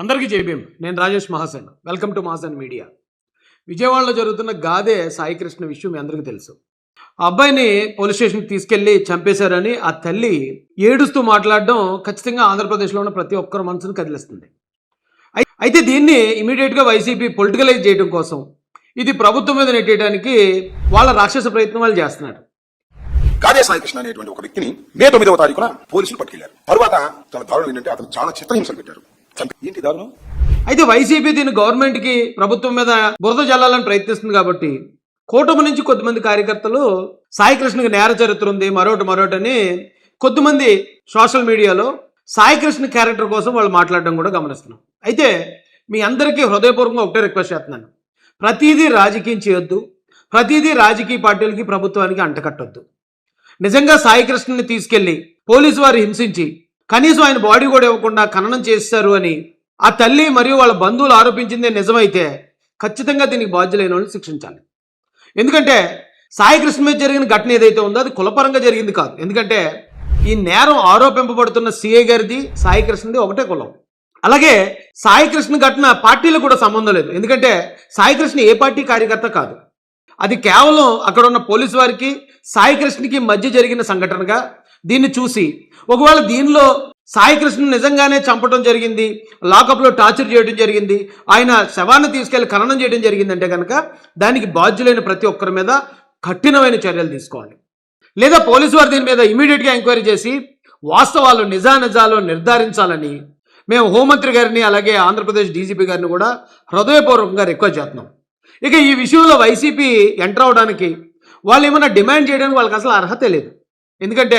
అందరికీ జై భీమ్. నేను Rajesh Mahasen. Welcome to Mahasen media. విజయవాడలో జరుగుతున్న గాదే సాయికృష్ణ విషయం మీ అందరికీ తెలుసు. ఆ అబ్బాయిని పోలీస్ స్టేషన్కి తీసుకెళ్లి చంపేశారని ఆ తల్లి ఏడుస్తూ మాట్లాడడం ఖచ్చితంగా ఆంధ్రప్రదేశ్లో ఉన్న ప్రతి ఒక్కరి మనసును కదిలిస్తుంది. అయితే దీన్ని ఇమీడియట్గా వైసీపీ పొలిటికలైజ్ చేయడం కోసం, ఇది ప్రభుత్వం మీద నెట్టేయడానికి వాళ్ళ రాక్షస ప్రయత్నం వాళ్ళు చేస్తున్నారు. గాదే సాయికృష్ణ అనేటువంటి ఒక వ్యక్తిని మే 9వ తారీఖున పోలీసులు పట్టుకెళ్లారు. తర్వాత చాలా దారుణం ఏంటంటే అతను చాలా చిత్రహింసలు పెట్టారు. ఏంటి దారుణం? అయితే వైసీపీ దీన్ని గవర్నమెంట్కి, ప్రభుత్వం మీద బురద జల్లాలని ప్రయత్నిస్తుంది కాబట్టి కూటమి నుంచి కొద్దిమంది కార్యకర్తలు సాయికృష్ణకి నేర చరిత్ర ఉంది మరోటని కొద్దిమంది సోషల్ మీడియాలో సాయికృష్ణ క్యారెక్టర్ కోసం వాళ్ళు మాట్లాడడం కూడా గమనిస్తున్నాం. అయితే మీ అందరికీ హృదయపూర్వకంగా ఒకటే రిక్వెస్ట్ చేస్తున్నాను, ప్రతిదీ రాజకీయం చేయొద్దు, ప్రతిదీ రాజకీయ పార్టీలకి, ప్రభుత్వానికి అంటకట్టొద్దు. నిజంగా సాయికృష్ణని తీసుకెళ్లి పోలీసు వారు హింసించి కనీసం ఆయన బాడీ కూడా ఇవ్వకుండా ఖననం చేస్తారు అని ఆ తల్లి మరియు వాళ్ళ బంధువులు ఆరోపించిందే నిజమైతే ఖచ్చితంగా దీనికి బాధ్యులైన వాళ్ళు శిక్షించాలి. ఎందుకంటే సాయికృష్ణ మీద జరిగిన ఘటన ఏదైతే ఉందో అది కులపరంగా జరిగింది కాదు. ఎందుకంటే ఈ నేరం ఆరోపింపబడుతున్న సిఐ గారిది, సాయికృష్ణది ఒకటే కులం. అలాగే సాయికృష్ణ ఘటన పార్టీలకు కూడా సంబంధం లేదు. ఎందుకంటే సాయికృష్ణ ఏ పార్టీ కార్యకర్త కాదు. అది కేవలం అక్కడ ఉన్న పోలీసు వారికి, సాయికృష్ణకి మధ్య జరిగిన సంఘటనగా దీన్ని చూసి, ఒకవేళ దీనిలో సాయికృష్ణ నిజంగానే చంపడం జరిగింది, లాకప్లో టార్చర్ చేయడం జరిగింది, ఆయన శవాన్ని తీసుకెళ్లి ఖననం చేయడం జరిగిందంటే కనుక దానికి బాధ్యులైన ప్రతి ఒక్కరి మీద కఠినమైన చర్యలు తీసుకోవాలి. లేదా పోలీసు వారు దీని మీద ఇమీడియట్గా ఎంక్వైరీ చేసి వాస్తవాలు, నిజానిజాలు నిర్ధారించాలని మేము హోంమంత్రి గారిని, అలాగే ఆంధ్రప్రదేశ్ డీజీపీ గారిని కూడా హృదయపూర్వకంగా రిక్వెస్ట్ చేస్తున్నాం. ఇక ఈ విషయంలో వైసీపీ ఎంటర్ అవడానికి, వాళ్ళు ఏమైనా డిమాండ్ చేయడానికి వాళ్ళకి అసలు అర్హత లేదు. ఎందుకంటే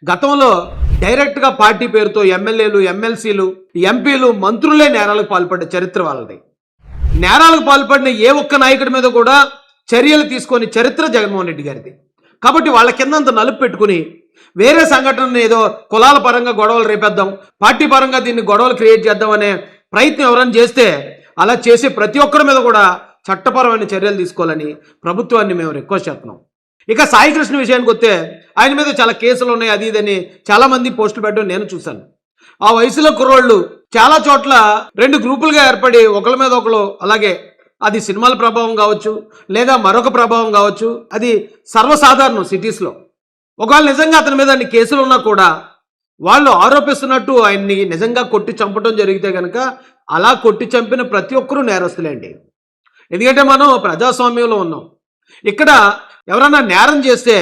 గతంలో డైరెక్ట్గా పార్టీ పేరుతో ఎమ్మెల్యేలు, ఎమ్మెల్సీలు, ఎంపీలు, మంత్రులే నేరాలకు పాల్పడ్డ చరిత్ర వాళ్ళది. నేరాలకు పాల్పడిన ఏ ఒక్క నాయకుడి మీద కూడా చర్యలు తీసుకొని చరిత్ర జగన్మోహన్ రెడ్డి గారిది. కాబట్టి వాళ్ళ కింద అంత నలుపు పెట్టుకుని వేరే సంఘటనను ఏదో కులాల పరంగా గొడవలు రేపేద్దాం, పార్టీ పరంగా దీన్ని గొడవలు క్రియేట్ చేద్దాం అనే ప్రయత్నం ఎవరైనా చేస్తే అలా చేసే ప్రతి ఒక్కరి మీద కూడా చట్టపరమైన చర్యలు తీసుకోవాలని ప్రభుత్వాన్ని మేము రిక్వెస్ట్ చేస్తున్నాం. ఇక సాయికృష్ణ విషయానికి వస్తే ఆయన మీద చాలా కేసులు ఉన్నాయి, అది ఇదని చాలా మంది పోస్టులు పెట్టడం నేను చూశాను. ఆ వయసులో కుర్రోళ్ళు చాలా చోట్ల రెండు గ్రూపులుగా ఏర్పడి ఒకళ్ళ మీద ఒకళ్ళు, అలాగే అది సినిమాల ప్రభావం కావచ్చు, లేదా మరొక ప్రభావం కావచ్చు, అది సర్వసాధారణం సిటీస్లో. ఒకవేళ నిజంగా అతని మీద అన్ని కేసులు ఉన్నా కూడా వాళ్ళు ఆరోపిస్తున్నట్టు ఆయన్ని నిజంగా కొట్టి చంపడం జరిగితే కనుక అలా కొట్టి చంపిన ప్రతి ఒక్కరూ నేరస్తులేండి. ఎందుకంటే మనం ప్రజాస్వామ్యంలో ఉన్నాం. ఇక్కడ ఎవరైనా నేరం చేస్తే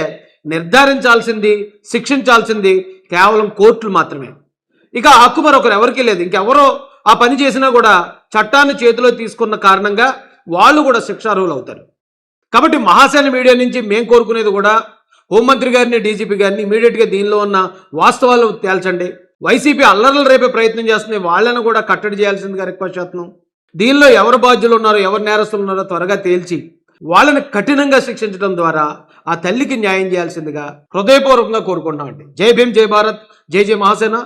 నిర్ధారించాల్సింది, శిక్షించాల్సింది కేవలం కోర్టులు మాత్రమే. ఇక ఆ హక్కు మరొకరు ఎవరికీ లేదు. ఇంకెవరో ఆ పని చేసినా కూడా చట్టాన్ని చేతిలో తీసుకున్న కారణంగా వాళ్ళు కూడా శిక్షార్హులు అవుతారు. కాబట్టి మహాసేన మీడియా నుంచి మేము కోరుకునేది కూడా హోంమంత్రి గారిని, డీజీపీ గారిని ఇమీడియట్గా దీనిలో ఉన్న వాస్తవాలు తేల్చండి. వైసీపీ అల్లర్లు రేపే ప్రయత్నం చేస్తుంది, వాళ్ళని కూడా కట్టడి చేయాల్సిందిగా రిక్వెస్ట్ చేస్తున్నాం. దీనిలో ఎవరు బాధ్యులు ఉన్నారో, ఎవరు నేరస్తులు ఉన్నారో త్వరగా తేల్చి వాళ్ళని కఠినంగా శిక్షించడం ద్వారా ఆ తల్లికి న్యాయం చేయాల్సిందిగా హృదయపూర్వకంగా కోరుకుంటున్నామండి. జై భీమ్, జై భారత్, జై జై మహాసేన.